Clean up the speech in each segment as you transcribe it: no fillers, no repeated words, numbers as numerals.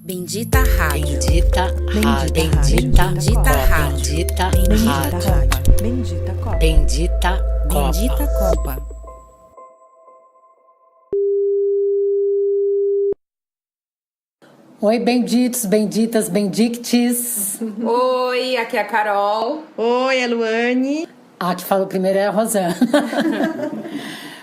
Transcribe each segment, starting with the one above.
Bendita Rádio. Bendita Rádio. Bendita Rádio. Bendita Copa. Bendita Copa. Bendita Copa. Oi, benditos, benditas, bendictes. Oi, aqui é a Carol. Oi, é a Luane. A que falou primeiro é a Rosana.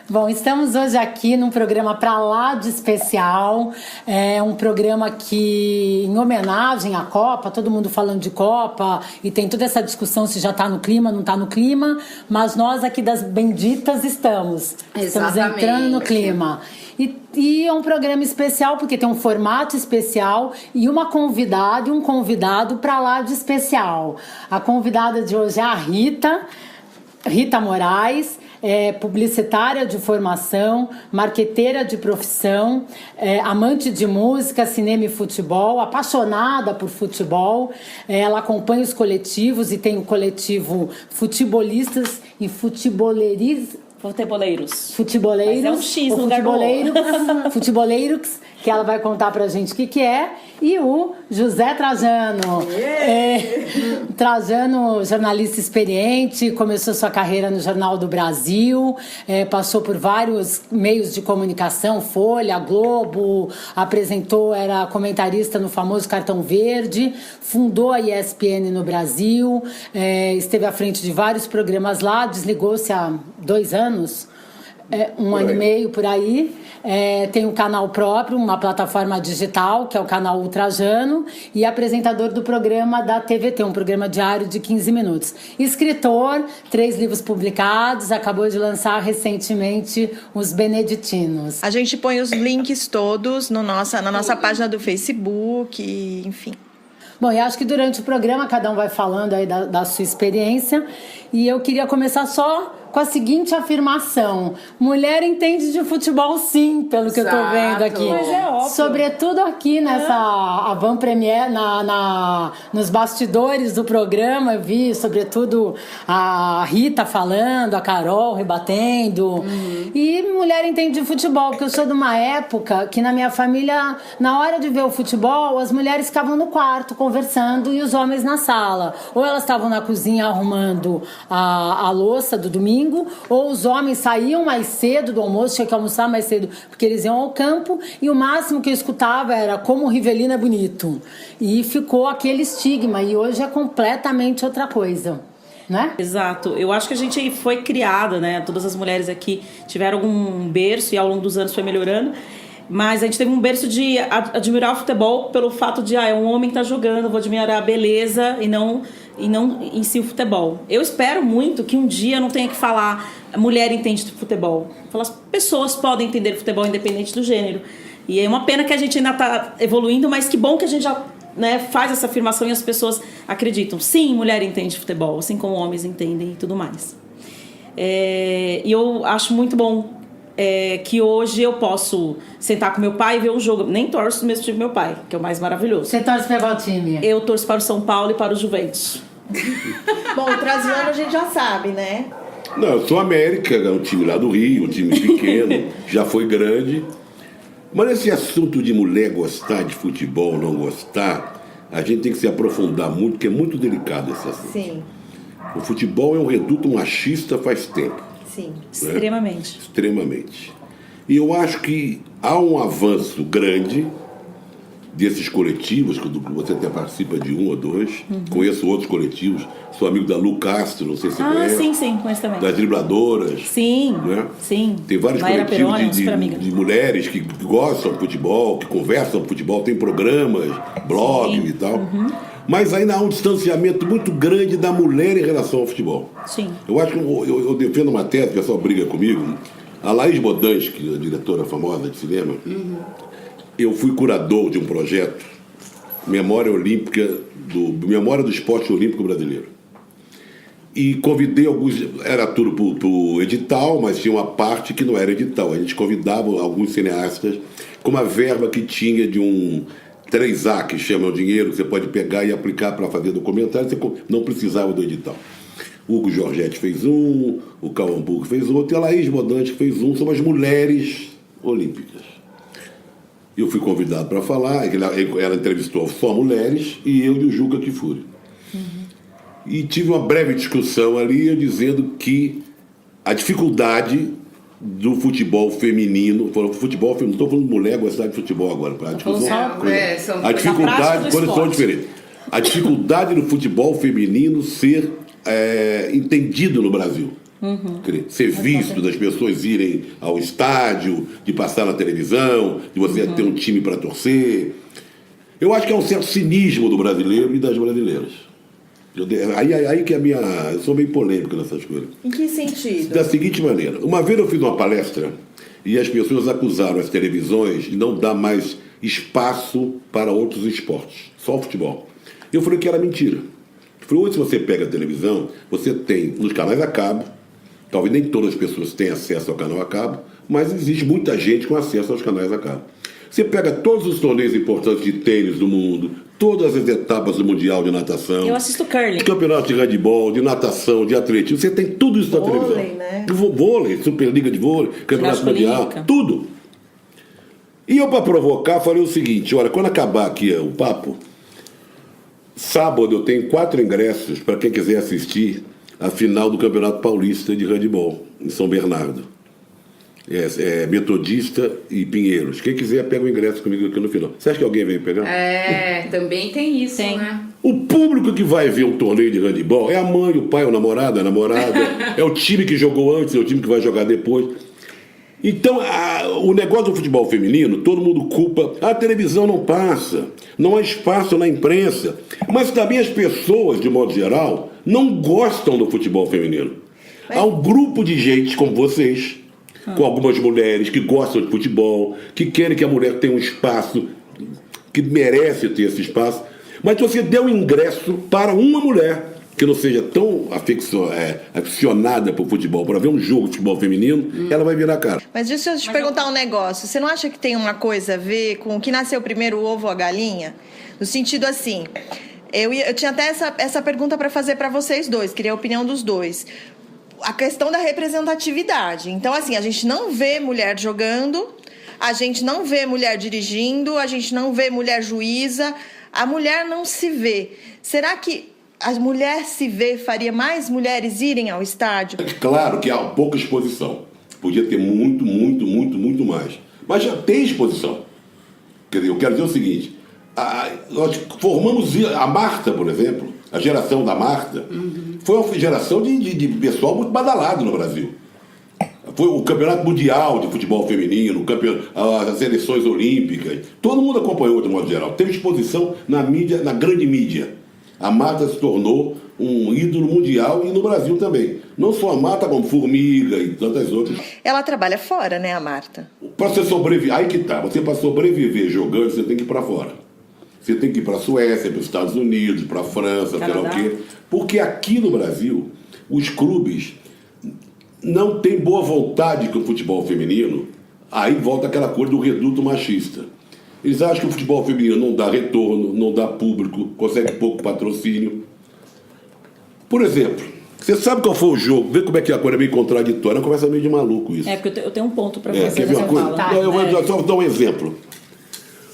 Bom, estamos hoje aqui num programa pra lá de especial. É um programa que, em homenagem à Copa, todo mundo falando de Copa, e tem toda essa discussão se já tá no clima, não tá no clima, mas nós aqui das benditas estamos. Estamos Exatamente. entrando no clima. E é um programa especial porque tem um formato especial e uma convidada e um convidado pra lá de especial. A convidada de hoje é a Rita Moraes, é publicitária de formação, marqueteira de profissão, amante de música, cinema e futebol, apaixonada por futebol. Ela acompanha os coletivos e tem o coletivo Futebolistas e Futeboleiros, Mas é um X no lugar do O. Futeboleiros, que ela vai contar pra gente o que é. E o José Trajano. Trajano, jornalista experiente, começou sua carreira no Jornal do Brasil, passou por vários meios de comunicação, Folha, Globo, era comentarista no famoso Cartão Verde, fundou a ESPN no Brasil, esteve à frente de vários programas lá, desligou-se há 2 anos, um ano e meio por aí. Tem um canal próprio, uma plataforma digital, que é o canal Ultrajano, e apresentador do programa da TVT, um programa diário de 15 minutos. Escritor, 3 livros publicados, acabou de lançar recentemente Os Beneditinos. A gente põe os links todos na nossa página do Facebook, enfim. Bom, e acho que durante o programa cada um vai falando aí da sua experiência, e eu queria começar só com a seguinte afirmação: mulher entende de futebol sim, pelo que eu tô vendo aqui. Mas é óbvio. Sobretudo aqui nessa avant-première, nos bastidores do programa, eu vi sobretudo a Rita falando, a Carol rebatendo. E mulher entende de futebol, porque eu sou de uma época que na minha família, na hora de ver o futebol, as mulheres ficavam no quarto conversando e os homens na sala. Ou elas estavam na cozinha arrumando a louça do domingo, ou os homens saíam mais cedo do almoço, tinha que almoçar mais cedo, porque eles iam ao campo, e o máximo que eu escutava era como o Rivelino é bonito. E ficou aquele estigma, e hoje é completamente outra coisa, né? Exato. Eu acho que a gente foi criada, né? Todas as mulheres aqui tiveram algum berço e ao longo dos anos foi melhorando. Mas a gente teve um berço de admirar o futebol pelo fato de, é um homem que tá jogando, vou admirar a beleza e não em si o futebol. Eu espero muito que um dia eu não tenha que falar mulher entende de futebol. Falar, as pessoas podem entender futebol independente do gênero. E é uma pena que a gente ainda tá evoluindo, mas que bom que a gente já, né, faz essa afirmação e as pessoas acreditam. Sim, mulher entende de futebol, assim como homens entendem e tudo mais. E eu acho muito bom que hoje eu posso sentar com meu pai e ver um jogo. Nem torço do mesmo time do meu pai, que é o mais maravilhoso. Você torce para qual time? Eu torço para o São Paulo e para o Juventus. Bom, o Trajano a gente já sabe, né? Não, eu sou América, é um time lá do Rio, um time pequeno, já foi grande. Mas esse assunto de mulher gostar de futebol, não gostar, a gente tem que se aprofundar muito, porque é muito delicado esse assunto. Sim, O futebol é um reduto machista faz tempo. sim. Extremamente. Extremamente. E eu acho que há um avanço grande desses coletivos, que você até participa de um ou dois. Conheço outros coletivos. Sou amigo da Lu Castro, não sei se você conhece. Sim, conheço também. Das dribladoras. Sim, Né? sim. Tem vários Maíra coletivos Peroni, super amiga. de mulheres que gostam de futebol, que conversam de futebol, tem programas, blogs e tal. Mas ainda há um distanciamento muito grande da mulher em relação ao futebol. Sim. Eu acho que eu defendo uma tese, o pessoal briga comigo. A Laís Bodansky, a diretora famosa de cinema, eu fui curador de um projeto, Memória do Esporte Olímpico Brasileiro. E convidei alguns, era tudo pro edital, mas tinha uma parte que não era edital. A gente convidava alguns cineastas com uma verba que tinha de um 3A, que chama o dinheiro, que você pode pegar e aplicar para fazer documentário, você não precisava do edital. O Hugo Giorgetti fez um, o Cauã Burgo fez outro, e a Laís Bodansky fez um, são as mulheres olímpicas. Eu fui convidado para falar, ela entrevistou só mulheres e eu e o Juca Kfouri. E tive uma breve discussão ali, eu dizendo que a dificuldade do futebol feminino, não estou falando de mulher gostar de futebol agora, a discussão, a dificuldade, coisas são diferentes. A dificuldade do futebol feminino ser entendido no Brasil. Ser visto, das pessoas irem ao estádio, de passar na televisão, de você ter um time para torcer. Eu acho que é um certo cinismo do brasileiro e das brasileiras. Aí que eu sou meio polêmico nessas coisas. Em que sentido? Da seguinte maneira, uma vez eu fiz uma palestra e as pessoas acusaram as televisões de não dar mais espaço para outros esportes, só o futebol. Eu falei que era mentira. Eu falei, hoje se você pega a televisão, você tem nos canais a cabo, talvez nem todas as pessoas tenham acesso ao canal a cabo, mas existe muita gente com acesso aos canais a cabo. Você pega todos os torneios importantes de tênis do mundo, todas as etapas do Mundial de natação. Eu assisto curling. Campeonato de handebol, de natação, de atletismo. Você tem tudo isso na televisão. Vôlei, né? Vôlei, Superliga de vôlei, Campeonato Mundial, tudo. E eu, para provocar, falei o seguinte, olha, quando acabar aqui o papo, sábado eu tenho 4 ingressos para quem quiser assistir a final do Campeonato Paulista de handebol, em São Bernardo. Metodista e Pinheiros. Quem quiser, pega o ingresso comigo aqui no final. Você acha que alguém vem pegar? Também tem isso, né? O público que vai ver um torneio de handebol é a mãe, o pai, o namorado, a namorada, é o time que jogou antes, é o time que vai jogar depois. Então, o negócio do futebol feminino, todo mundo culpa, a televisão não passa, não há espaço na imprensa, mas também as pessoas, de modo geral, não gostam do futebol feminino. Há um grupo de gente como vocês, com algumas mulheres que gostam de futebol, que querem que a mulher tenha um espaço, que merece ter esse espaço, mas se você der um ingresso para uma mulher que não seja tão aficionada por futebol, para ver um jogo de futebol feminino, ela vai virar cara. Mas deixa eu te perguntar um negócio. Você não acha que tem uma coisa a ver com o que nasceu primeiro, o ovo ou a galinha? No sentido assim, eu tinha até essa pergunta para fazer para vocês dois, queria a opinião dos dois. A questão da representatividade. Então, assim, a gente não vê mulher jogando, a gente não vê mulher dirigindo, a gente não vê mulher juíza, a mulher não se vê. Será que a mulher se vê faria mais mulheres irem ao estádio? Claro que há pouca exposição. Podia ter muito, muito, muito, muito mais. Mas já tem exposição. Quer dizer, eu quero dizer o seguinte, nós formamos a Marta, por exemplo, a geração da Marta, foi uma geração de pessoal muito badalado no Brasil. Foi o Campeonato Mundial de Futebol Feminino, as eleições olímpicas, todo mundo acompanhou de modo geral. Teve exposição na mídia, na grande mídia. A Marta se tornou um ídolo mundial e no Brasil também. Não só a Marta, como Formiga e tantas outras. Ela trabalha fora, né, a Marta? Para você sobreviver, aí que tá, você para sobreviver jogando, você tem que ir para fora. Você tem que ir para a Suécia, para os Estados Unidos, para a França, sei lá o quê. Porque aqui no Brasil, os clubes não têm boa vontade com o futebol feminino. Aí volta aquela coisa do reduto machista. Eles acham que o futebol feminino não dá retorno, não dá público, consegue pouco patrocínio. Por exemplo, você sabe qual foi o jogo? Vê como é que a coisa é meio contraditória. É uma conversa meio de maluco isso. Porque eu tenho um ponto para fazer. Quer ver uma coisa? Eu vou só dar um exemplo.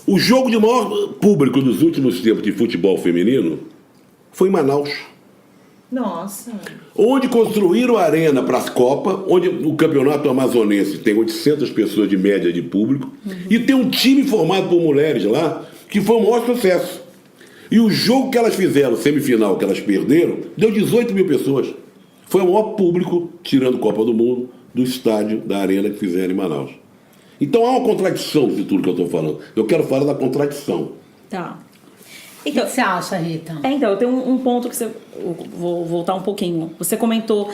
O jogo de maior público nos últimos tempos de futebol feminino foi em Manaus. Nossa. Onde construíram a arena para as Copas, onde o campeonato amazonense tem 800 pessoas de média de público, e tem um time formado por mulheres lá, que foi o maior sucesso. E o jogo que elas fizeram, semifinal, que elas perderam, deu 18 mil pessoas. Foi o maior público, tirando Copa do Mundo, do estádio, da arena que fizeram em Manaus. Então há uma contradição de tudo que eu estou falando. Eu quero falar da contradição. Tá. Então, o que você acha, Rita? Então, eu tenho um ponto que vou voltar um pouquinho. Você comentou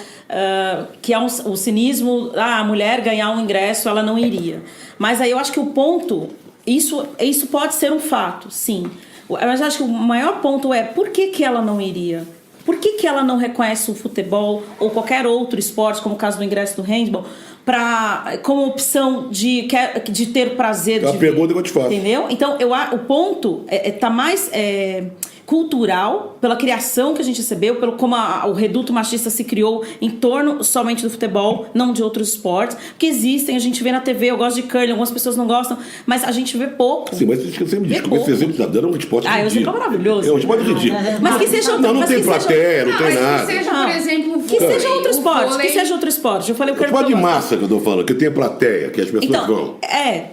que há o cinismo, a mulher ganhar um ingresso, ela não iria. Mas aí eu acho que o ponto, isso pode ser um fato, sim. Mas eu acho que o maior ponto é por que ela não iria? Por que ela não reconhece o futebol ou qualquer outro esporte, como o caso do ingresso do handball, como opção de ter prazer de ver? É a pergunta que eu te faço. Entendeu? Então, o ponto está mais cultural, pela criação que a gente recebeu, pelo como o reduto machista se criou em torno somente do futebol, não de outros esportes, que existem, a gente vê na TV, eu gosto de curling, algumas pessoas não gostam, mas a gente vê pouco. Sim, mas você me diz que esse exemplo que está dando é um esporte ridículo. O exemplo é maravilhoso. É um esporte ridículo. Mas que seja outro, não tem plateia, não tem mas nada. que seja, por exemplo, que seja outro esporte, vôlei. que seja outro esporte. Eu falei o que Esporte de massa que eu tô falando, que tem plateia, que as pessoas vão.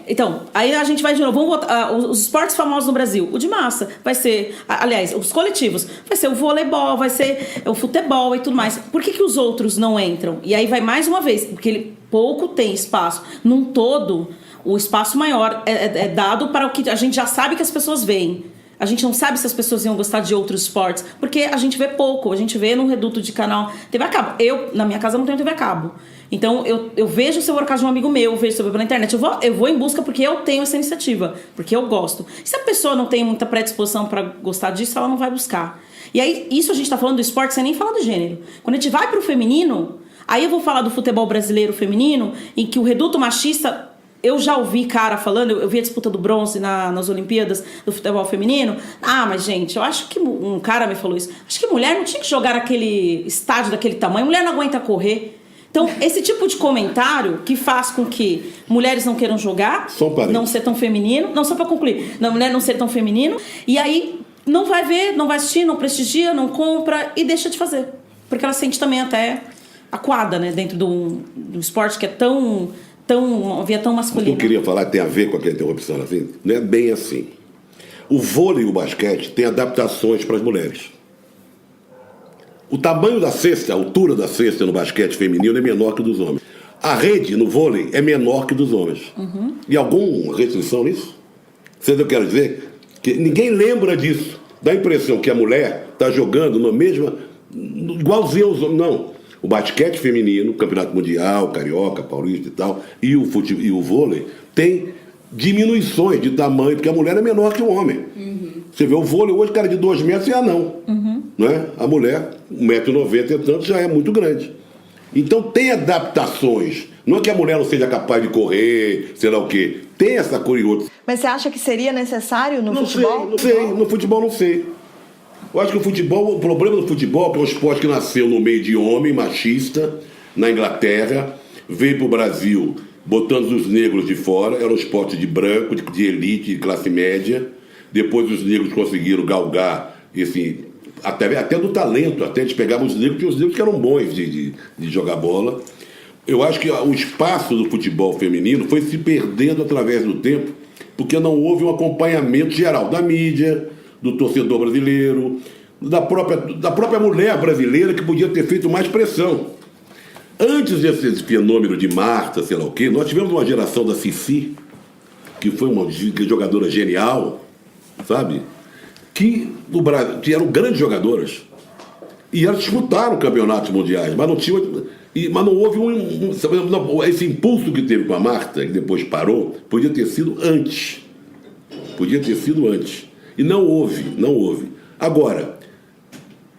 Então, aí a gente vai de novo, vamos botar os esportes famosos no Brasil. O de massa vai ser, aliás, os coletivos, vai ser o voleibol, vai ser o futebol e tudo mais. Por que os outros não entram? E aí vai mais uma vez, porque ele pouco tem espaço. Num todo, o espaço maior é dado para o que a gente já sabe que as pessoas veem. A gente não sabe se as pessoas iam gostar de outros esportes, porque a gente vê pouco, a gente vê num reduto de canal TV a cabo. Eu, na minha casa, não tenho TV a cabo. Então, eu vejo se eu vou na casa de um amigo meu, eu vejo se eu vou pela internet. Eu vou em busca porque eu tenho essa iniciativa, porque eu gosto. E se a pessoa não tem muita predisposição para gostar disso, ela não vai buscar. E aí, isso a gente tá falando do esporte sem nem falar do gênero. Quando a gente vai pro feminino, aí eu vou falar do futebol brasileiro feminino, em que o reduto machista... Eu já ouvi cara falando, eu vi a disputa do bronze nas Olimpíadas do futebol feminino. Mas gente, eu acho que um cara me falou isso. Acho que mulher não tinha que jogar naquele estádio daquele tamanho. Mulher não aguenta correr. Então, esse tipo de comentário que faz com que mulheres não queiram jogar, não ser tão feminino. Não, só pra concluir. Mulher não ser tão feminino. E aí, não vai ver, não vai assistir, não prestigia, não compra e deixa de fazer. Porque ela sente também até acuada, né? Dentro do esporte que é tão masculino. O que eu queria falar tem a ver com aquela interrupção, assim, não é bem assim. O vôlei e o basquete têm adaptações para as mulheres. O tamanho da cesta, a altura da cesta no basquete feminino é menor que o dos homens. A rede no vôlei é menor que dos homens. E alguma restrição nisso? Vocês eu quero dizer que ninguém lembra disso. Dá a impressão que a mulher está jogando na mesma... igualzinho aos homens. Não. O basquete feminino, Campeonato Mundial, Carioca, Paulista e tal, e o vôlei, tem diminuições de tamanho, porque a mulher é menor que o homem. Você vê o vôlei hoje, cara de 2 metros é anão. Não é? A mulher, 1,90 m e tanto, já é muito grande. Então tem adaptações. Não é que a mulher não seja capaz de correr, sei lá o quê. Tem essa coisa e outra. Mas você acha que seria necessário no futebol? Não sei. No futebol não sei. Eu acho que o problema do futebol é que é um esporte que nasceu no meio de homem, machista, na Inglaterra, veio para o Brasil botando os negros de fora, era um esporte de branco, de elite, de classe média. Depois os negros conseguiram galgar, até do talento, até de pegar os negros, porque os negros que eram bons de jogar bola. Eu acho que o espaço do futebol feminino foi se perdendo através do tempo, porque não houve um acompanhamento geral da mídia, do torcedor brasileiro, da própria mulher brasileira, que podia ter feito mais pressão. Antes desse fenômeno de Marta, sei lá o quê, nós tivemos uma geração da Cici, que foi uma jogadora genial, sabe? Que eram grandes jogadoras. E elas disputaram campeonatos mundiais, mas não houve esse impulso que teve com a Marta, que depois parou, podia ter sido antes. E não houve. Agora,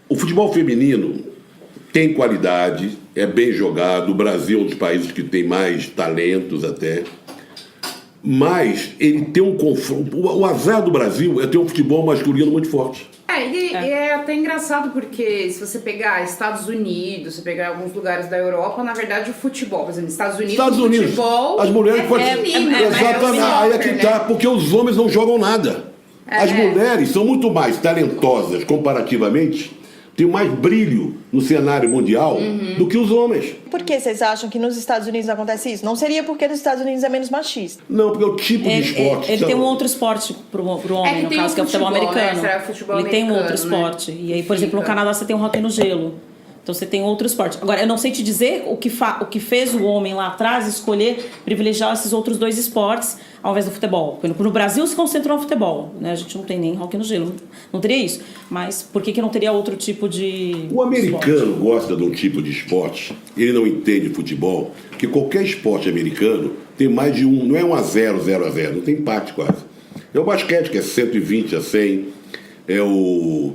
o futebol feminino tem qualidade, é bem jogado, o Brasil é um dos países que tem mais talentos até, mas ele tem um confronto. O azar do Brasil é ter um futebol masculino muito forte. E é até engraçado porque se você pegar Estados Unidos, você pegar alguns lugares da Europa, na verdade o futebol, por exemplo, Estados Unidos, futebol as mulheres feminino, exatamente, aí é que tá, porque os homens não jogam nada. As mulheres são muito mais talentosas comparativamente, têm mais brilho no cenário mundial do que os homens. Por que vocês acham que nos Estados Unidos acontece isso? Não seria porque nos Estados Unidos é menos machista? Não, porque é o tipo de esporte. Ele tem um outro esporte pro homem, no caso, que é o futebol americano. Ele tem um outro esporte. E aí, por exemplo, no Canadá você tem o hóquei no gelo. Então você tem outro esporte. Agora, eu não sei te dizer o que fez o homem lá atrás escolher privilegiar esses outros 2 esportes ao invés do futebol. Porque no Brasil se concentrou no futebol, né? A gente não tem nem hóquei no gelo, não teria isso. Mas por que não teria outro tipo de O americano gosta de um tipo de esporte, ele não entende futebol, porque qualquer esporte americano tem mais de não é 1-0, 0-0, não tem empate quase. É o basquete, que é 120-100, é o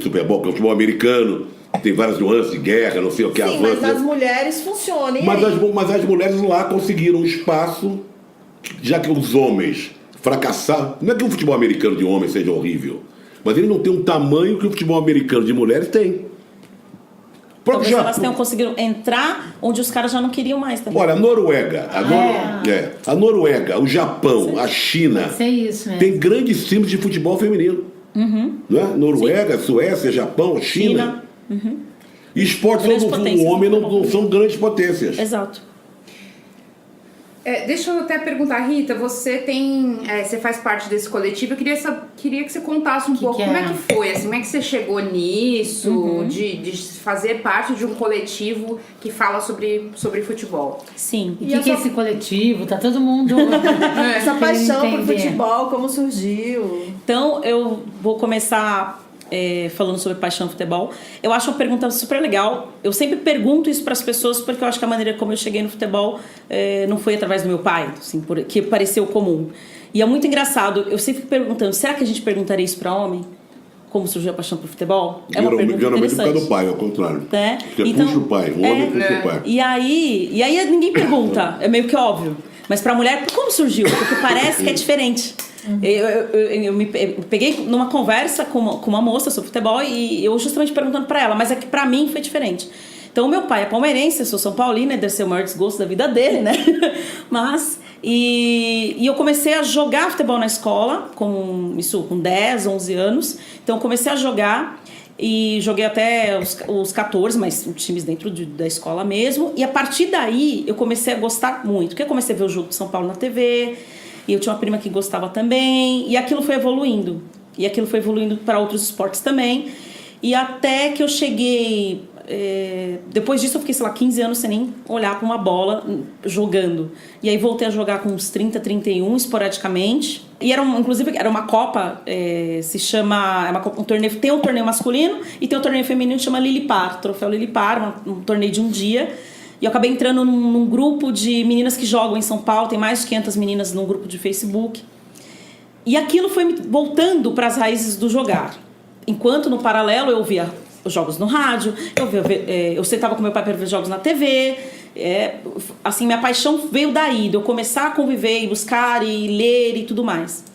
Super Bowl, que é o futebol americano, tem várias nuances de guerra, não sei o que. Sim, mas as mulheres funcionam. Mas as mulheres lá conseguiram espaço, já que os homens fracassar. Não é que o futebol americano de homem seja horrível, mas ele não tem um tamanho que o futebol americano de mulheres tem. Talvez elas tenham conseguido entrar onde os caras já não queriam mais também. Olha, a Noruega, a Noruega, o Japão, a China, isso mesmo. tem grandes times de futebol feminino. Não é? Noruega, Suécia, Japão, China. E esportes do homem não são grandes potências. Exato. Deixa eu até perguntar, Rita, você faz parte desse coletivo, eu queria que você contasse um pouco como é que foi, assim, como é que você chegou nisso, de fazer parte de um coletivo que fala sobre futebol. Sim. E o que é esse coletivo? Tá todo mundo... Essa paixão por futebol, como surgiu? Então, eu vou começar... falando sobre paixão no futebol. Eu acho uma pergunta super legal. Eu sempre pergunto isso para as pessoas porque eu acho que a maneira como eu cheguei no futebol não foi através do meu pai, assim, que pareceu comum. E é muito engraçado. Eu sempre fico perguntando, será que a gente perguntaria isso para homem? Como surgiu a paixão por futebol? É uma pergunta geralmente interessante. Por causa do pai, ao contrário. Porque então, puxa o pai, o homem puxa o pai. E aí ninguém pergunta, é meio que óbvio. Mas para a mulher, como surgiu? Porque parece que é diferente. Eu me peguei numa conversa com uma moça sobre futebol e eu justamente perguntando pra ela, mas é que pra mim foi diferente. Então, o meu pai é palmeirense, eu sou São Paulina, deve ser o maior desgosto da vida dele, né? E eu comecei a jogar futebol na escola, com 10, 11 anos. Então, eu comecei a jogar e joguei até os 14, mas times dentro da escola mesmo. E a partir daí, eu comecei a gostar muito, porque eu comecei a ver o jogo de São Paulo na TV. E eu tinha uma prima que gostava também. E aquilo foi evoluindo. E aquilo foi evoluindo para outros esportes também. E até que eu cheguei... depois disso eu fiquei, 15 anos sem nem olhar para uma bola jogando. E aí voltei a jogar com uns 30, 31, esporadicamente. E inclusive era uma Copa, se chama... um torneio, tem um torneio masculino e tem um torneio feminino que chama Lilipar. Troféu Lilipar, um torneio de um dia. E eu acabei entrando num grupo de meninas que jogam em São Paulo. Tem mais de 500 meninas num grupo de Facebook. E aquilo foi me voltando para as raízes do jogar. Enquanto no paralelo eu via os jogos no rádio, eu sentava com meu pai para ver jogos na TV. Assim, minha paixão veio daí, de eu começar a conviver e buscar e ler e tudo mais.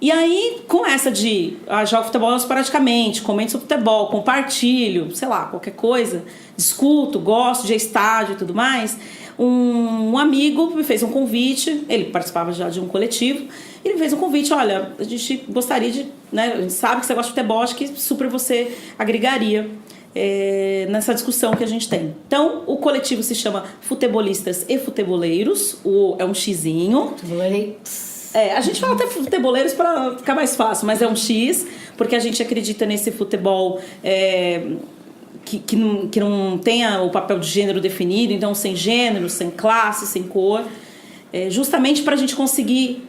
E aí, com essa de jogo futebol esporadicamente, comento sobre futebol, compartilho, sei lá, qualquer coisa, discuto, gosto de estádio e tudo mais, um amigo me fez um convite, ele participava já de um coletivo, e ele me fez um convite, olha, a gente gostaria de, né, a gente sabe que você gosta de futebol, acho que super você agregaria nessa discussão que a gente tem. Então, o coletivo se chama Futebolistas e Futeboleiros, é um xizinho. A gente fala até futeboleiros para ficar mais fácil, mas é um X, porque a gente acredita nesse futebol que não tenha o papel de gênero definido, então sem gênero, sem classe, sem cor, justamente para a gente conseguir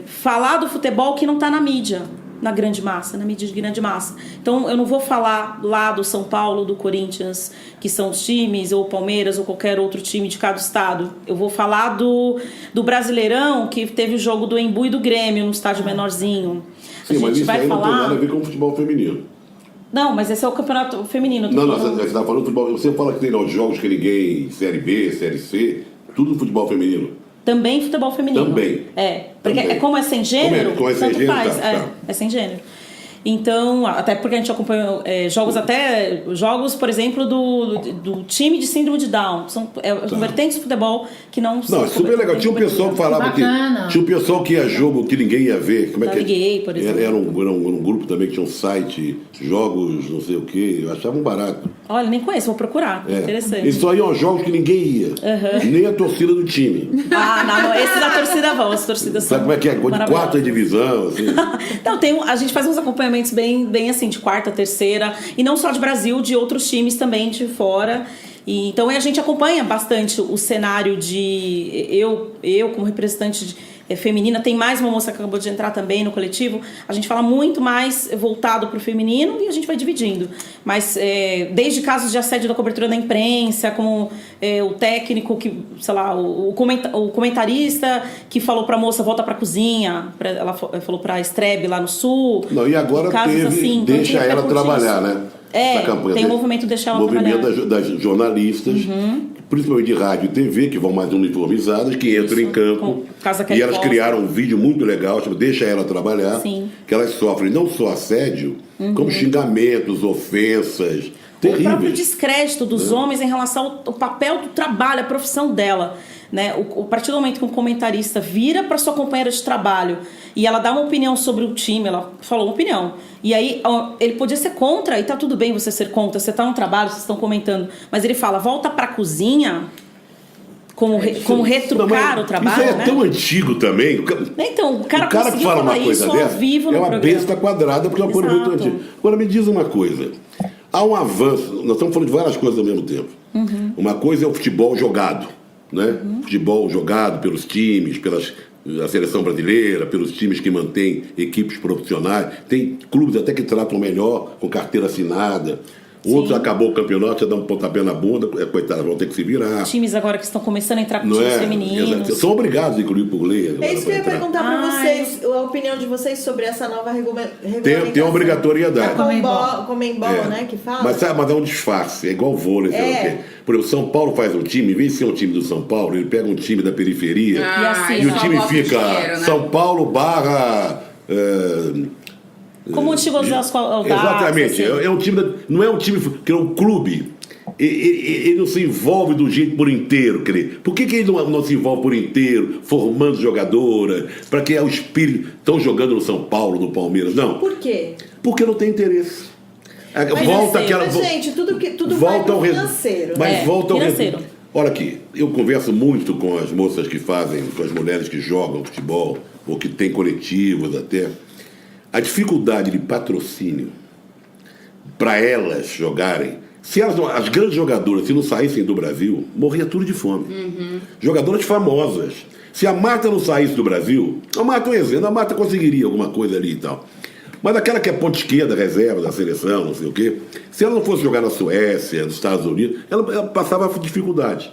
falar do futebol que não está na mídia, na grande massa, na mídia de grande massa. Então eu não vou falar lá do São Paulo, do Corinthians, que são os times, ou Palmeiras, ou qualquer outro time de cada estado. Eu vou falar do Brasileirão, que teve o jogo do Embu e do Grêmio no estádio menorzinho. Sim, mas isso aí não tem nada a ver com o futebol feminino. Não, mas esse é o campeonato feminino. Não, você está falando de futebol. Você fala que tem os jogos que ninguém, Série B, Série C, tudo futebol feminino. Também futebol feminino. Também. Porque também. Como é sem gênero, como é sem tanto gênero, faz. tá. É sem gênero. Então, até porque a gente acompanha jogos, por exemplo, do time de síndrome de Down. São vertentes do futebol que não são... Não, é super legal. Tinha um pessoal que falava que... Tinha um pessoal que ia jogo que ninguém ia ver. Como é que Gay, por exemplo. Era um grupo também que tinha um site, jogos, não sei o quê. Eu achava um barato. Olha, nem conheço, vou procurar. Interessante. E só iam jogos que ninguém ia. Nem a torcida do time. Não, esses da torcida vão. As torcidas são... Sabe como é que é? De quarta divisão, assim. Não, a gente faz uns acompanhamentos bem assim, de quarta, terceira, e não só de Brasil, de outros times também de fora. Então a gente acompanha bastante o cenário de... Eu como representante feminina, tem mais uma moça que acabou de entrar também no coletivo, a gente fala muito mais voltado para o feminino e a gente vai dividindo. Mas desde casos de assédio da cobertura da imprensa, como o técnico, que, sei lá, o comentarista que falou para a moça, volta para a cozinha, ela falou para a Strebe lá no Sul. Não, e agora teve, assim, deixa ela trabalhar, né? Tem o movimento Deixar Ela Trabalhar. Movimento das jornalistas, principalmente de rádio e TV, que vão mais uniformizadas, que entram em campo. E elas criaram um vídeo muito legal, tipo, Deixa Ela Trabalhar, que elas sofrem não só assédio, como xingamentos, ofensas, terríveis. O próprio descrédito dos homens em relação ao papel do trabalho, a profissão dela. Né? A partir do momento que um comentarista vira para sua companheira de trabalho e ela dá uma opinião sobre o time, ela falou uma opinião, e aí ele podia ser contra, e tá tudo bem você ser contra, você tá no trabalho, vocês estão comentando, mas ele fala, volta pra cozinha, como retrucar o trabalho. Isso é, né? Tão antigo também. Então, o cara que fala uma coisa dessa vivo é uma besta quadrada, porque é uma coisa muito antiga. Agora me diz uma coisa, há um avanço, nós estamos falando de várias coisas ao mesmo tempo. Uma coisa é o futebol jogado, né? Futebol jogado pelos times, a seleção brasileira, pelos times que mantêm equipes profissionais. Tem clubes até que tratam melhor, com carteira assinada. Outros acabou o campeonato, já dá um pontapé na bunda, coitados, vão ter que se virar. Times agora que estão começando a entrar com times femininos. São obrigados, inclusive, por lei. É isso que eu ia perguntar para vocês, a opinião de vocês sobre essa nova regulamentação. Tem uma obrigatoriedade. A Conmebol, né, que fala. Mas é um disfarce, é igual vôlei, sei lá o quê. Por exemplo, São Paulo faz um time, em vez de ser um time do São Paulo, ele pega um time da periferia e o time fica dinheiro, né? São Paulo barra... Como o antigo Osasco. Exatamente. Assim. É um time não é um time que é um clube. Ele não se envolve do jeito por inteiro. Por que ele não se envolve por inteiro, formando jogadora, para que o espírito estão jogando no São Paulo, no Palmeiras? Não. Por quê? Porque não tem interesse. Gente, tudo vai pro financeiro. Mas volta ao financeiro. Olha aqui, eu converso muito com as moças que fazem, com as mulheres que jogam futebol, ou que têm coletivos até. A dificuldade de patrocínio para elas jogarem, as grandes jogadoras, se não saíssem do Brasil, morria tudo de fome. Jogadoras famosas. Se a Marta não saísse do Brasil, a Marta é um exemplo, a Marta conseguiria alguma coisa ali e tal. Mas aquela que é ponta esquerda, reserva da seleção, não sei o quê, se ela não fosse jogar na Suécia, nos Estados Unidos, ela passava dificuldade.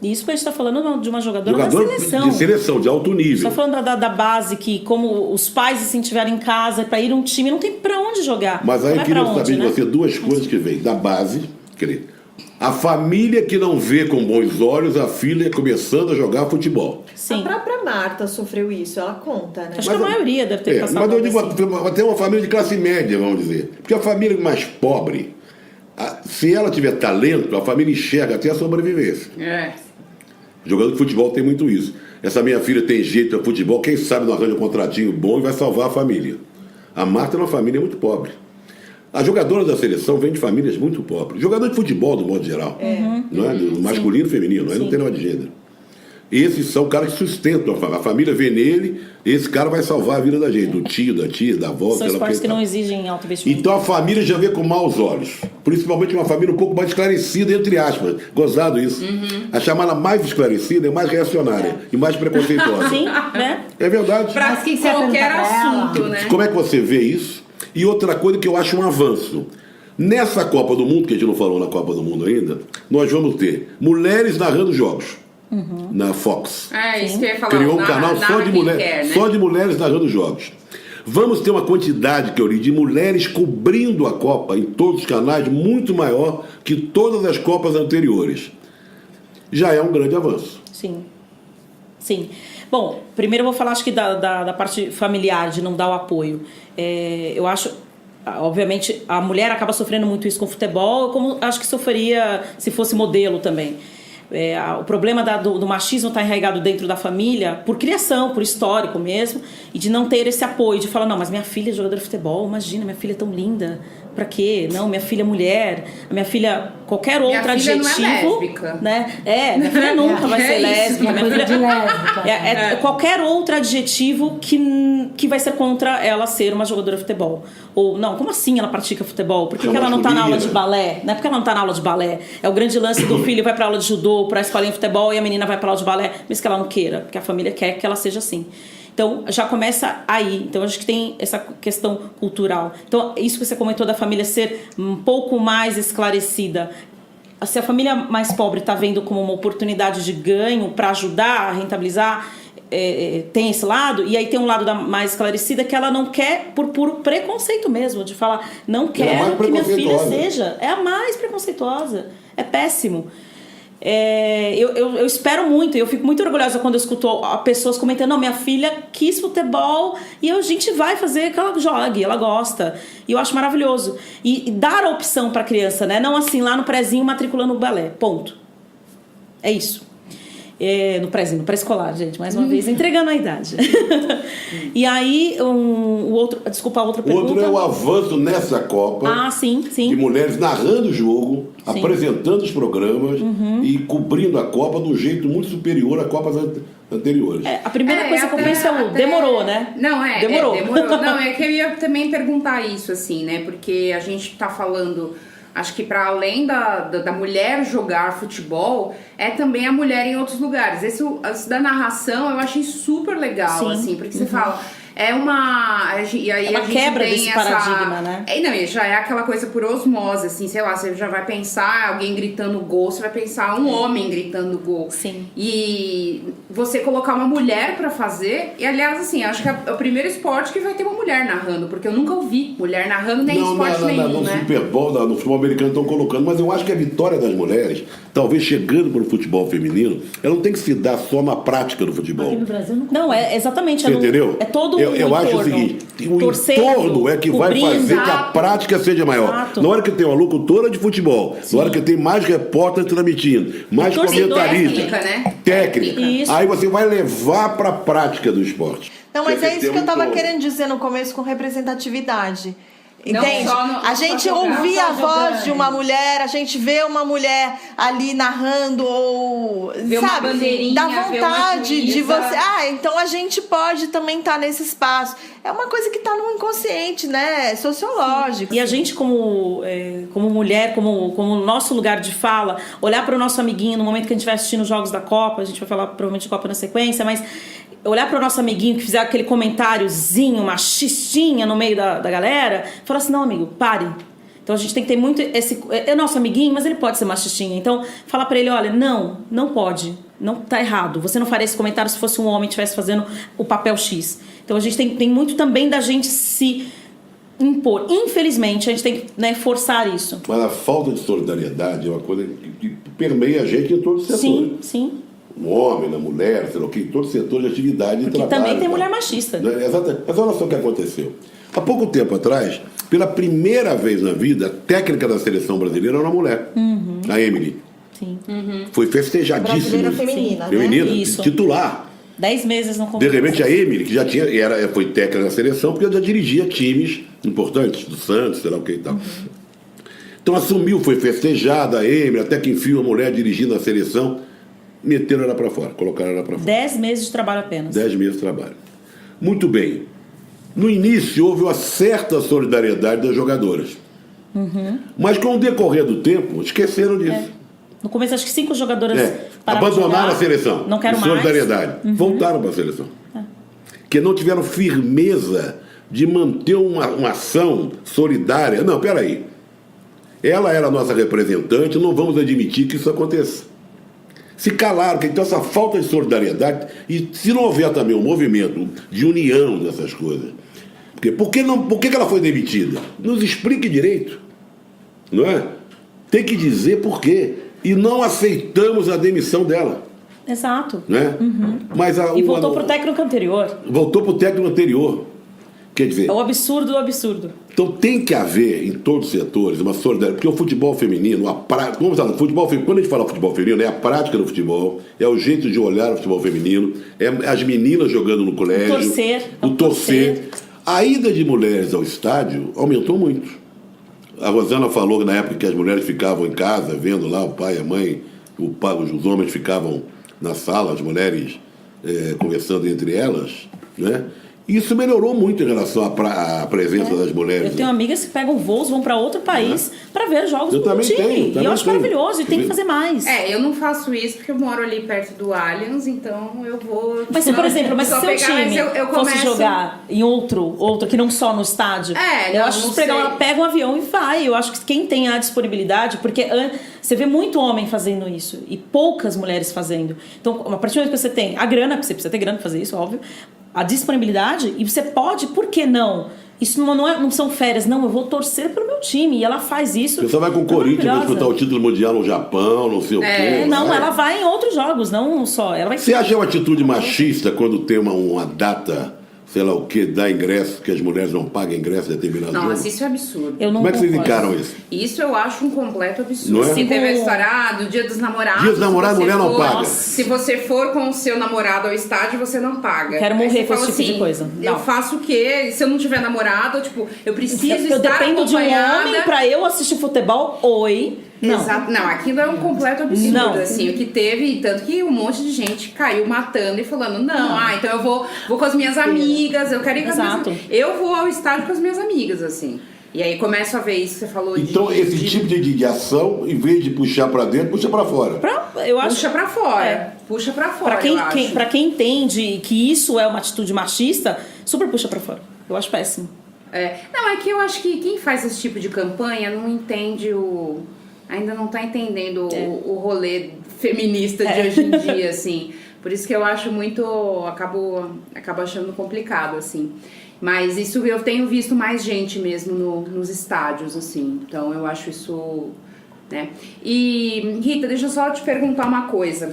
Isso que a gente está falando de uma jogadora da seleção. De seleção, de alto nível. Está falando da base que, como os pais se tiverem em casa para ir a um time, não tem para onde jogar. Mas aí eu queria saber de você duas coisas que vem. Da base, a família que não vê com bons olhos a filha começando a jogar futebol. Sim. A própria Marta sofreu isso, ela conta, né? Acho que a maioria deve ter passado. Mas eu digo, até uma família de classe média, vamos dizer. Porque a família mais pobre, se ela tiver talento, a família enxerga até a sobrevivência. Jogador de futebol tem muito isso. Essa minha filha tem jeito para futebol, quem sabe não arranja um contratinho bom e vai salvar a família. A Marta é uma família muito pobre. A jogadora da seleção vem de famílias muito pobres. Jogador de futebol, do modo geral. Não é? Do masculino e feminino, não tem negócio de gênero. Esses são caras que sustentam a família. A família vê nele, esse cara vai salvar a vida da gente, do tio, da tia, da avó. São esportes que não exigem alto investimento. Então a família já vê com maus olhos. Principalmente uma família um pouco mais esclarecida, entre aspas. Gozado isso. A chamada mais esclarecida é mais reacionária e mais preconceituosa. Sim, né? É verdade. Pra qualquer assunto, né? Como é que você vê isso? E outra coisa que eu acho um avanço. Nessa Copa do Mundo, que a gente não falou na Copa do Mundo ainda, nós vamos ter mulheres narrando jogos. Na Fox. Isso que eu ia falar. Criou um canal só de mulheres narrando jogos. Vamos ter uma quantidade, que eu li, de mulheres cobrindo a Copa em todos os canais muito maior que todas as Copas anteriores. Já é um grande avanço. Sim. Bom, primeiro eu vou falar, acho que da parte familiar, de não dar o apoio. Eu acho, obviamente, a mulher acaba sofrendo muito isso com o futebol, como acho que sofreria se fosse modelo também. O problema do machismo está enraizado dentro da família por criação, por histórico mesmo, e de não ter esse apoio, de falar, não, mas minha filha é jogadora de futebol, imagina, minha filha é tão linda, pra quê? Não, minha filha é mulher, a minha filha, qualquer outro adjetivo, não é lésbica. Né? Minha filha nunca vai ser lésbica, minha filha de lésbica. Qualquer outro adjetivo que vai ser contra ela ser uma jogadora de futebol. Ou, não, como assim ela pratica futebol? Por que ela não tá na aula de balé? Não é porque ela não tá na aula de balé. É o grande lance do filho vai pra aula de judô, pra escolinha de futebol, e a menina vai pra aula de balé, mesmo que ela não queira, porque a família quer que ela seja assim. Então, já começa aí. Então, acho que tem essa questão cultural. Então, isso que você comentou da família ser um pouco mais esclarecida. Se a família mais pobre está vendo como uma oportunidade de ganho para ajudar a rentabilizar, tem esse lado. E aí tem um lado da mais esclarecida que ela não quer por puro preconceito mesmo. De falar, não quero que minha filha seja. É a mais preconceituosa. É péssimo. eu espero muito, eu fico muito orgulhosa quando eu escuto pessoas comentando: não, minha filha quis futebol e a gente vai fazer que ela jogue, ela gosta. E eu acho maravilhoso. E dar a opção para a criança, né? Não assim, lá no prézinho matriculando o balé. Ponto. É isso. No pré-escolar, gente, mais uma vez, entregando a idade. E aí, desculpa, a outra pergunta. Outro é o avanço nessa Copa. Sim. De mulheres narrando o jogo, apresentando os programas e cobrindo a Copa de um jeito muito superior a Copas anteriores. A primeira coisa que eu penso demorou, né? Demorou. Não, é que eu ia também perguntar isso, assim, né? Porque a gente tá falando... Acho que para além da mulher jogar futebol, é também a mulher em outros lugares. Esse da narração eu achei super legal, assim, porque você fala... É uma quebra desse paradigma, né? E já é aquela coisa por osmose, assim, sei lá, você já vai pensar alguém gritando gol, você vai pensar um homem gritando gol. Sim. E você colocar uma mulher pra fazer, e aliás, assim, acho que é o primeiro esporte que vai ter uma mulher narrando, porque eu nunca ouvi mulher narrando nem esporte nenhum, né? No Super Bowl, no futebol americano estão colocando, mas eu acho que a vitória das mulheres, talvez chegando para o futebol feminino, ela não tem que se dar só na prática do futebol. Aqui no Brasil não é exatamente. Você entendeu? É todo eu acho o seguinte, o entorno é que vai fazer que a prática seja maior. Exato. Na hora que tem uma locutora de futebol, na hora que tem mais repórter transmitindo, mais comentarista, técnica, aí você vai levar para a prática do esporte. Não, mas é isso que eu estava querendo dizer no começo com representatividade. Entende? A gente ouvir a voz de uma mulher, a gente vê uma mulher ali narrando ou ver uma bandeirinha, dá vontade de você. Então a gente pode também estar nesse espaço. É uma coisa que está no inconsciente, né? Sociológico. E a gente como mulher, como nosso lugar de fala, olhar para o nosso amiguinho no momento que a gente vai assistindo os jogos da Copa, a gente vai falar provavelmente de Copa na sequência, mas olhar para o nosso amiguinho que fizer aquele comentáriozinho, uma xistinha no meio da galera, falar assim: não, amigo, pare. Então a gente tem que ter muito é nosso amiguinho, mas ele pode ser machistinha. Então falar para ele: olha, não pode, não tá errado. Você não faria esse comentário se fosse um homem que estivesse fazendo o papel X. Então a gente tem muito também da gente se impor. Infelizmente a gente tem que forçar isso. Mas a falta de solidariedade é uma coisa que permeia a gente em todos os setores. Sim. No homem, na mulher, sei lá o que, em todo setor de atividade e trabalho. Porque também tem mulher machista. Exatamente. Mas olha só o que aconteceu. Há pouco tempo atrás, pela primeira vez na vida, a técnica da seleção brasileira era uma mulher. A Emily. Sim. Foi festejadíssima. Brasileira feminina, Feminina, Isso. titular. 10 meses não De repente a Emily, que já foi técnica da seleção, porque já dirigia times importantes, do Santos, sei lá o que e tal. Então assumiu, foi festejada a Emily, até que enfim a mulher dirigindo a seleção. Meteram ela para fora, colocaram ela para fora. 10 meses de trabalho apenas. 10 meses de trabalho. Muito bem. No início houve uma certa solidariedade das jogadoras. Mas com o decorrer do tempo, esqueceram disso. No começo, acho que 5 jogadoras abandonaram a seleção. Não quero mais. Solidariedade. Voltaram para a seleção. Que não tiveram firmeza de manter uma ação solidária. Não, peraí. Ela era a nossa representante, não vamos admitir que isso aconteça. Se calaram, que então essa falta de solidariedade, e se não houver também um movimento de união dessas coisas, por que ela foi demitida? Nos explique direito, não é? Tem que dizer por quê. E não aceitamos a demissão dela. Exato. Né? Mas e voltou para o técnico anterior. Voltou para o técnico anterior. Quer dizer, é o absurdo do absurdo. Então tem que haver em todos os setores uma solidariedade, porque o futebol feminino, vamos falar, futebol feminino, quando a gente fala futebol feminino, é a prática do futebol, é o jeito de olhar o futebol feminino, é as meninas jogando no colégio, o torcer. A ida de mulheres ao estádio aumentou muito. A Rosana falou que na época que as mulheres ficavam em casa, vendo lá o pai, a mãe, os homens ficavam na sala, as mulheres conversando entre elas, né? Isso melhorou muito em relação à presença das mulheres. Eu tenho amigas que pegam voos, vão para outro país para ver jogos do time. E eu acho maravilhoso, e tem que fazer mais. Eu não faço isso porque eu moro ali perto do Allianz, então eu vou... Mas, por exemplo, se seu time fosse jogar em outro que não só no estádio, eu acho que ela pega um avião e vai. Eu acho que quem tem a disponibilidade, porque você vê muito homem fazendo isso e poucas mulheres fazendo. Então, a partir do momento que você tem a grana, porque você precisa ter grana para fazer isso, óbvio, a disponibilidade, e você pode, por que não, Isso não são férias, não, eu vou torcer pro meu time. E ela faz isso. Você vai com o Corinthians, vai disputar o título mundial no Japão, não sei o quê. Não, ela vai em outros jogos, não só. Ela vai... Você acha uma atitude machista quando tem uma data, sei lá o que, dá ingresso, que as mulheres não pagam ingresso determinado jogo? Nossa, isso é absurdo. Eu não Como é que vocês concordo. encaram isso? Isso eu acho um completo absurdo. Não é? Se teve a história do Dia dos Namorados. Dia dos Namorados, se você mulher não paga. Se você for com o seu namorado ao estádio, você não paga. Quero Aí morrer você com esse fala tipo de coisa. Eu Não. faço o quê? Se eu não tiver namorado, tipo, eu preciso Eu estar dependo de um acompanhada. homem pra eu assistir futebol? Oi. Não. Exato. Não, aquilo é um completo absurdo, Não. assim, o que teve, tanto que um monte de gente caiu matando e falando, então eu vou com as minhas amigas, eu quero ir com as minhas Exato. amigas. Eu vou ao estádio com as minhas amigas, assim. E aí começo a ver isso que você falou Então, esse tipo de ação, em vez de puxar pra dentro, puxa pra fora. Eu acho... Puxa pra fora. É. Puxa pra fora, Pra quem entende que isso é uma atitude machista, super puxa pra fora. Eu acho péssimo. Não, é que eu acho que quem faz esse tipo de campanha não entende ainda não tá entendendo o rolê feminista de hoje em dia, assim. Por isso que eu acho muito... Acabo achando complicado, assim. Mas isso eu tenho visto mais gente mesmo nos estádios, assim. Então eu acho isso... né? E, Rita, deixa eu só te perguntar uma coisa.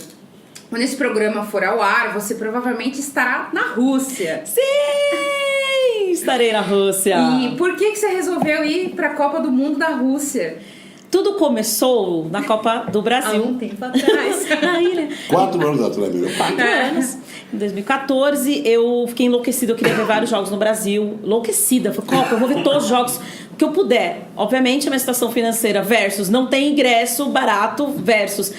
Quando esse programa for ao ar, você provavelmente estará na Rússia. Sim! Estarei na Rússia. E por que você resolveu ir para a Copa do Mundo da Rússia? Tudo começou na Copa do Brasil. Há um tempo atrás. Na ilha. 4 anos atrás, meu. 4 anos. Em 2014, eu fiquei enlouquecida. Eu queria ver vários jogos no Brasil. Enlouquecida. Falei, Copa, eu vou ver todos os jogos que eu puder. Obviamente, a minha situação financeira versus não tem ingresso barato versus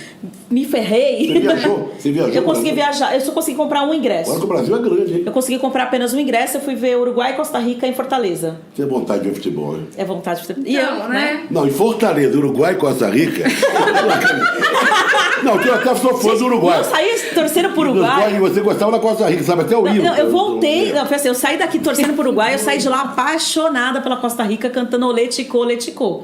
me ferrei. Você viajou? Você viajou? Eu consegui viajar. Eu só consegui comprar um ingresso. Agora que o Brasil é grande, hein? Eu consegui comprar apenas um ingresso. Eu fui ver Uruguai e Costa Rica em Fortaleza. Você tem vontade de ver futebol, hein? É vontade de futebol. E Não, eu, né? Não, em Fortaleza, Uruguai e Costa Rica. Não, eu até sou fã do Uruguai. Eu saí torcendo pro E Uruguai. você gostava da Costa Rica, sabe até o hino. Não, eu voltei. Não, foi assim, eu saí daqui torcendo pro Uruguai, eu saí de lá apaixonada pela Costa Rica, cantando Olê Ticô, Olê Ticô.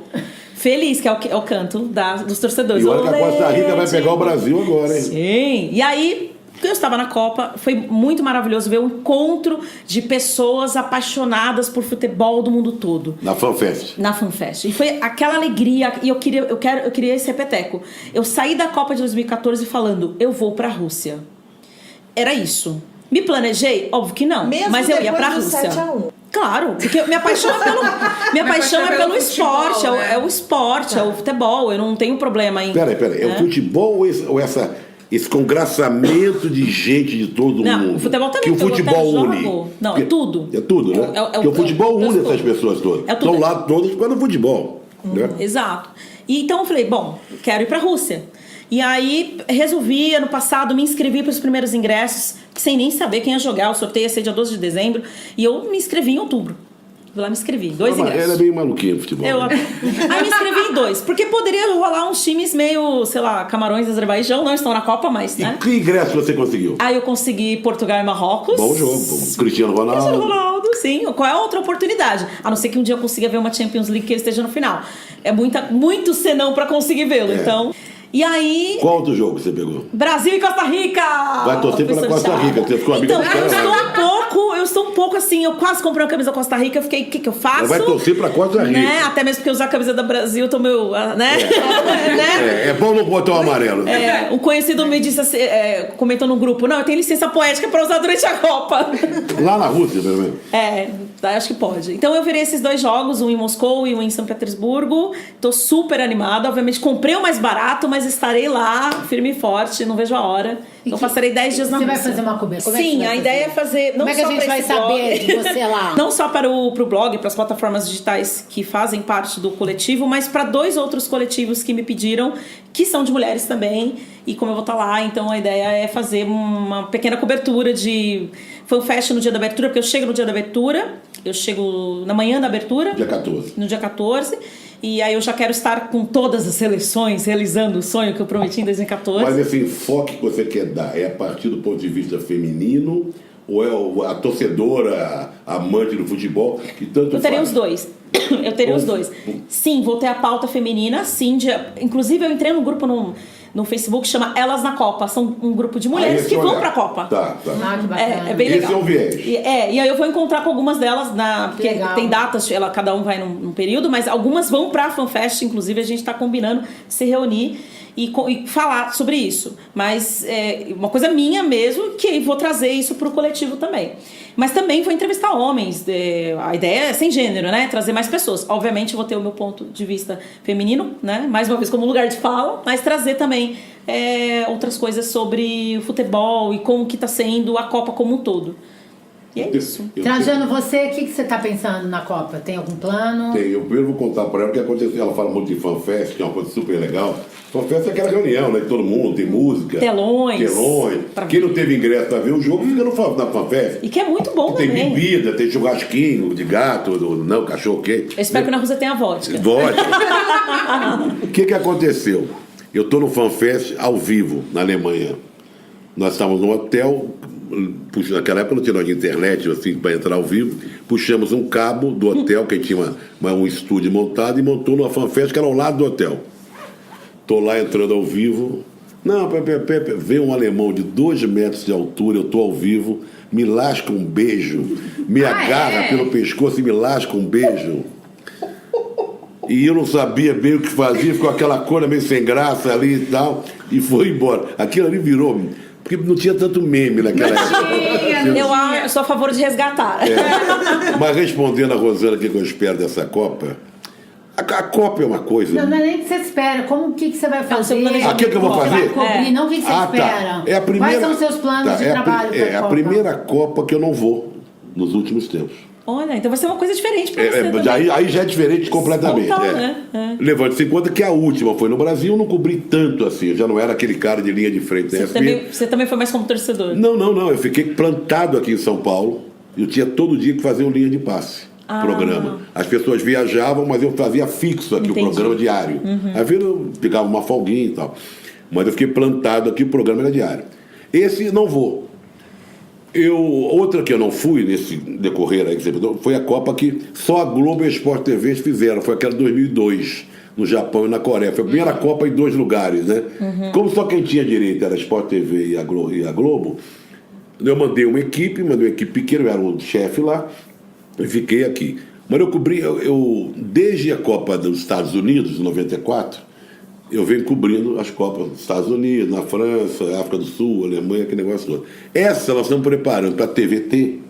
Feliz, que é o canto dos torcedores. E olha que a Costa Rica vai pegar o Ticô. Brasil agora, hein? Sim. E aí, eu estava na Copa, foi muito maravilhoso ver o encontro de pessoas apaixonadas por futebol do mundo todo. Na FanFest. Na FanFest. E foi aquela alegria. E eu queria esse repeteco. Eu saí da Copa de 2014 falando, eu vou pra Rússia. Era isso. Me planejei? Óbvio que não. Mesmo mas eu ia pra depois do Rússia. 7-1. Claro, porque minha paixão é pelo esporte, futebol, né? é o esporte, é o futebol. Eu não tenho problema em... Peraí. É o futebol ou esse congraçamento de gente de todo Não, mundo? o futebol também, que o porque eu futebol até une. jogo. Não, Porque- é tudo. É tudo, né? Porque o futebol une essas pessoas todas. É tudo. Estão lá todas para o futebol. Né? Exato. E então eu falei, bom, quero ir pra Rússia. E aí resolvi, ano passado, me inscrevi para os primeiros ingressos, sem nem saber quem ia jogar. O sorteio ia ser dia 12 de dezembro. E eu me inscrevi em outubro. Fui lá, me inscrevi. 2 ingressos. Ela é bem maluquinha no futebol. Aí me inscrevi em 2. Porque poderia rolar uns times meio, sei lá, Camarões e Azerbaijão, não estão na Copa, mas, né? E que ingresso você conseguiu? Aí eu consegui Portugal e Marrocos. Bom jogo. Cristiano Cristiano Ronaldo. Ronaldo, sim. Qual é a outra oportunidade? A não ser que um dia eu consiga ver uma Champions League que ele esteja no final. É muito senão pra conseguir vê-lo, então... E aí... Qual outro jogo você pegou? Brasil e Costa Rica! Vai torcer pela Costa Rica, você ficou amiga Então, dos caras lá. eu estou um pouco assim, eu quase comprei uma camisa da Costa Rica, eu fiquei, o que eu faço? Vai torcer pra Costa Rica. Né? Até mesmo porque usar a camisa da Brasil, tô meio, né? né? É bom não botar o amarelo. Um conhecido me disse assim, comentou no grupo, não, eu tenho licença poética pra usar durante a Copa. Lá na Rússia, pelo menos. Acho que pode. Então eu virei esses 2 jogos, um em Moscou e um em São Petersburgo. Tô super animada, obviamente comprei o mais barato, mas estarei lá, firme e forte, não vejo a hora. Então passarei 10 dias na Rússia. Você vai fazer uma cobertura? Sim, a ideia é fazer... Não Como é que só a gente pra vai esse saber blog, de você lá? Não só para o blog, para as plataformas digitais que fazem parte do coletivo, mas para 2 outros coletivos que me pediram, que são de mulheres também. E como eu vou estar lá, então a ideia é fazer uma pequena cobertura de FanFest no dia da abertura, porque eu chego no dia da abertura, eu chego na manhã da abertura. Dia 14. No dia 14. E aí eu já quero estar com todas as seleções, realizando o sonho que eu prometi em 2014. Mas esse enfoque que você quer dar é a partir do ponto de vista feminino ou é a torcedora, a amante do futebol, que tanto Eu teria faz? os dois. Eu teria os dois. Sim, vou ter a pauta feminina, sim. Inclusive, eu entrei no grupo no Facebook, chama Elas na Copa. São um grupo de mulheres que vão pra Copa. Tá. Ah, que bacana. É bem legal. Esse é o viés. E aí eu vou encontrar com algumas delas, porque legal. tem datas, cada um vai num período, mas algumas vão pra FanFest, inclusive a gente tá combinando se reunir e falar sobre isso. Mas é uma coisa minha mesmo, que vou trazer isso pro coletivo também. Mas também vou entrevistar homens. A ideia é sem gênero, né? Trazer mais pessoas. Obviamente vou ter o meu ponto de vista feminino, né? Mais uma vez como lugar de fala, mas trazer também outras coisas sobre o futebol e como que tá sendo a Copa como um todo. E é isso. Trajano, você, o que você tá pensando na Copa? Tem algum plano? Tem. Eu primeiro vou contar para ela o que aconteceu. Ela fala muito de FanFest, que é uma coisa super legal. FanFest é aquela reunião, né? De todo mundo, tem música. Telões. Quem não teve ingresso para ver o jogo fica na FanFest. E que é muito bom Tem também. bebida, tem churrasquinho de gato, não, cachorro quente. Eu espero que na Rússia tenha vodka. Vodka. O que aconteceu? Eu estou no FanFest ao vivo, na Alemanha. Nós estávamos no hotel, naquela época não tinha de internet assim, para entrar ao vivo. Puxamos um cabo do hotel, que tinha um estúdio montado, e montou numa FanFest que era ao lado do hotel. Estou lá entrando ao vivo. Não, veio um alemão de 2 metros de altura, eu estou ao vivo, me lasca um beijo, me agarra pelo pescoço e me lasca um beijo. E eu não sabia bem o que fazia, ficou aquela coisa meio sem graça ali e tal, e foi embora. Aquilo ali virou, porque não tinha tanto meme naquela época. Eu sou a favor de resgatar. Mas respondendo a Rosana, o que eu espero dessa Copa, a Copa é uma coisa... Não é nem o que você espera, o que você vai fazer? O que eu vou fazer? Vai cobrir, não o que você espera. É a primeira... Quais são os seus planos de trabalho para a Copa? É a primeira Copa que eu não vou nos últimos tempos. Olha, então vai ser uma coisa diferente pra você também. Aí já é diferente completamente. Total, né? Levante-se em conta que a última foi no Brasil, eu não cobri tanto assim. Eu já não era aquele cara de linha de frente da ESPN. Você também foi mais como torcedor? Não. Eu fiquei plantado aqui em São Paulo. Eu tinha todo dia que fazer um linha de passe. Programa. As pessoas viajavam, mas eu fazia fixo aqui. Entendi. O programa diário. Às vezes eu pegava uma folguinha e tal. Mas eu fiquei plantado aqui, o programa era diário. Esse não vou. Outra que eu não fui nesse decorrer aí, foi a Copa que só a Globo e a Sport TV fizeram. Foi aquela de 2002, no Japão e na Coreia. Foi a primeira Copa em 2 lugares, né? Como só quem tinha direito era a Sport TV e a Globo, eu mandei uma equipe pequena, eu era o chefe lá, e fiquei aqui. Mas eu cobri, desde a Copa dos Estados Unidos, em 94, eu venho cobrindo as Copas dos Estados Unidos, na França, África do Sul, Alemanha, aquele negócio todo. Essa nós estamos preparando para a TVT,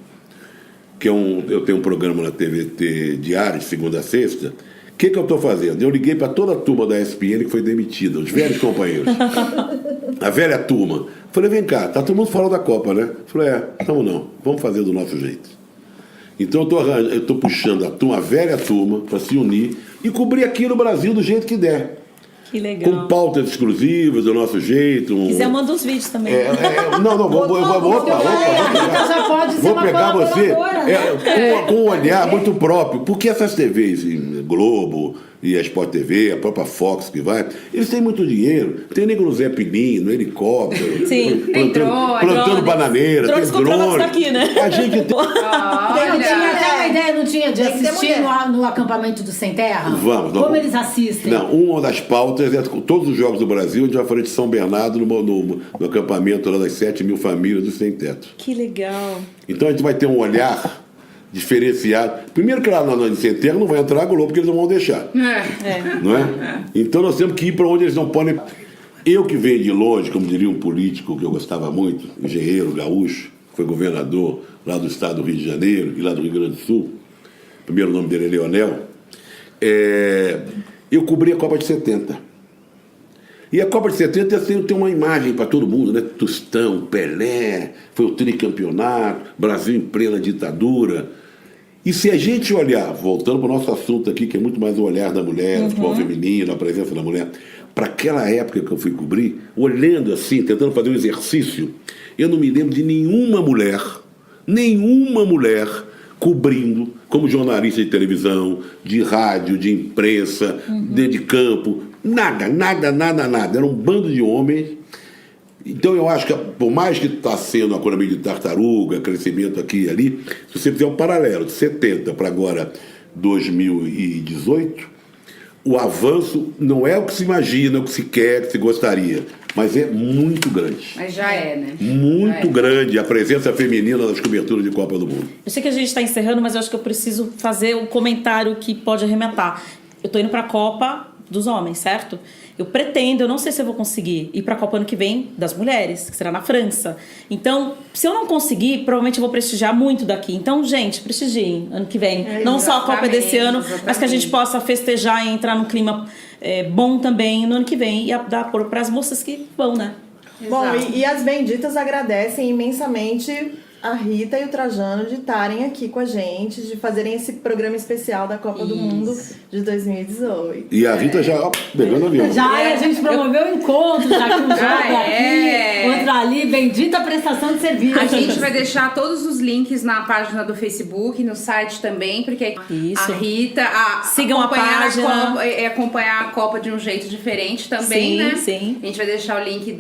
que eu tenho um programa na TVT diário, de segunda a sexta. O que eu estou fazendo? Eu liguei para toda a turma da ESPN que foi demitida, os velhos companheiros. A velha turma. Falei, vem cá, tá todo mundo fora da Copa, né? Falei, estamos não, vamos fazer do nosso jeito. Então eu estou puxando a velha turma para se unir e cobrir aqui no Brasil do jeito que der. Que legal. Com pautas exclusivas, do nosso jeito. Se quiser, manda uns vídeos também. Vou pegar você com um olhar muito próprio. Porque essas TVs, Globo e a Sport TV, a própria Fox que vai, eles têm muito dinheiro. Tem nego no Zé Pininho, no helicóptero. Sim, plantando bananeira, tem drone. Tá aqui, né? A gente tem... Tinha até uma ideia, não tinha, de assistir no acampamento do Sem Terra? Vamos. Como eles assistem? Não, uma das pautas é todos os jogos do Brasil, a gente vai fazer de São Bernardo no acampamento lá das 7 mil famílias do Sem Teto. Que legal. Então a gente vai ter um olhar diferenciado. Primeiro que lá no Sem Terra não vai entrar a Globo, porque eles não vão deixar. Não é? Então nós temos que ir para onde eles não podem. Eu que venho de longe, como diria um político que eu gostava muito, engenheiro gaúcho, foi governador lá do estado do Rio de Janeiro e lá do Rio Grande do Sul. O primeiro nome dele é Leonel. Eu cobri a Copa de 70. E a Copa de 70 tem uma imagem para todo mundo, né? Tostão, Pelé, foi o tricampeonato, Brasil em plena ditadura. E se a gente olhar, voltando para o nosso assunto aqui, que é muito mais o olhar da mulher, o futebol feminino, a presença da mulher, para aquela época que eu fui cobrir, olhando assim, tentando fazer um exercício, eu não me lembro de nenhuma mulher cobrindo, como jornalista de televisão, de rádio, de imprensa, de campo, nada. Era um bando de homens. Então eu acho que, por mais que está sendo a economia de tartaruga, crescimento aqui e ali, se você fizer um paralelo de 70 para agora 2018, o avanço não é o que se imagina, o que se quer, o que se gostaria, mas é muito grande. Mas já é, né? Muito grande a presença feminina nas coberturas de Copa do Mundo. Eu sei que a gente está encerrando, mas eu acho que eu preciso fazer um comentário que pode arrematar. Eu tô indo para a Copa dos Homens, certo? Eu pretendo, eu não sei se eu vou conseguir ir para a Copa ano que vem das mulheres, que será na França. Então, se eu não conseguir, provavelmente eu vou prestigiar muito daqui. Então, gente, prestigiem ano que vem. Não só a Copa desse ano, mas que a gente possa festejar e entrar num clima bom também no ano que vem e dar apoio para as moças que vão, né? Bom, e as benditas agradecem imensamente a Rita e o Trajano de estarem aqui com a gente, de fazerem esse programa especial da Copa do Mundo de 2018. E a Rita já pegando avião. Já, e a gente promoveu o encontro, já que um jogo aqui, outro ali, bendita prestação de serviço. A gente vai deixar todos os links na página do Facebook, no site também, porque Isso. a Rita... Sigam a página. Acompanhar a Copa de um jeito diferente também, Sim, né? sim. A gente vai deixar o link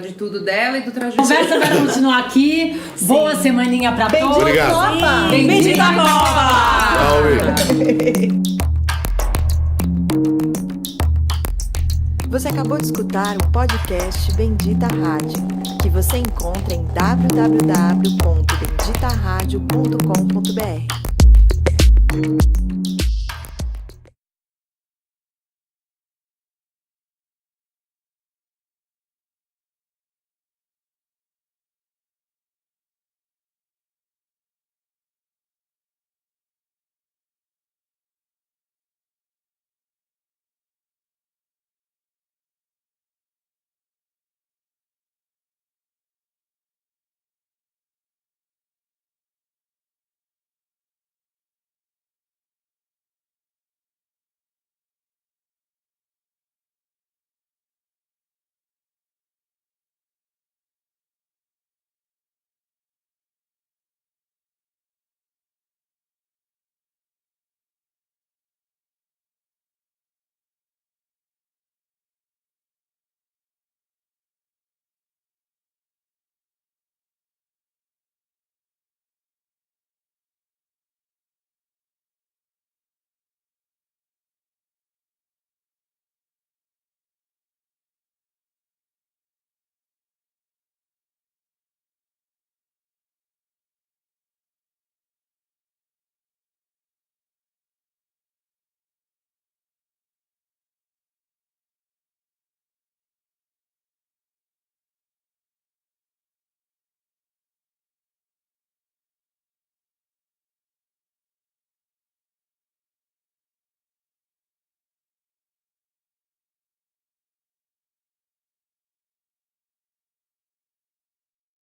de tudo dela e do Trajano. A conversa vai continuar aqui. Boa semaninha pra todos. Obrigado. Copa! Bendita Copa! Você acabou de escutar o podcast Bendita Rádio, que você encontra em www.benditaradio.com.br.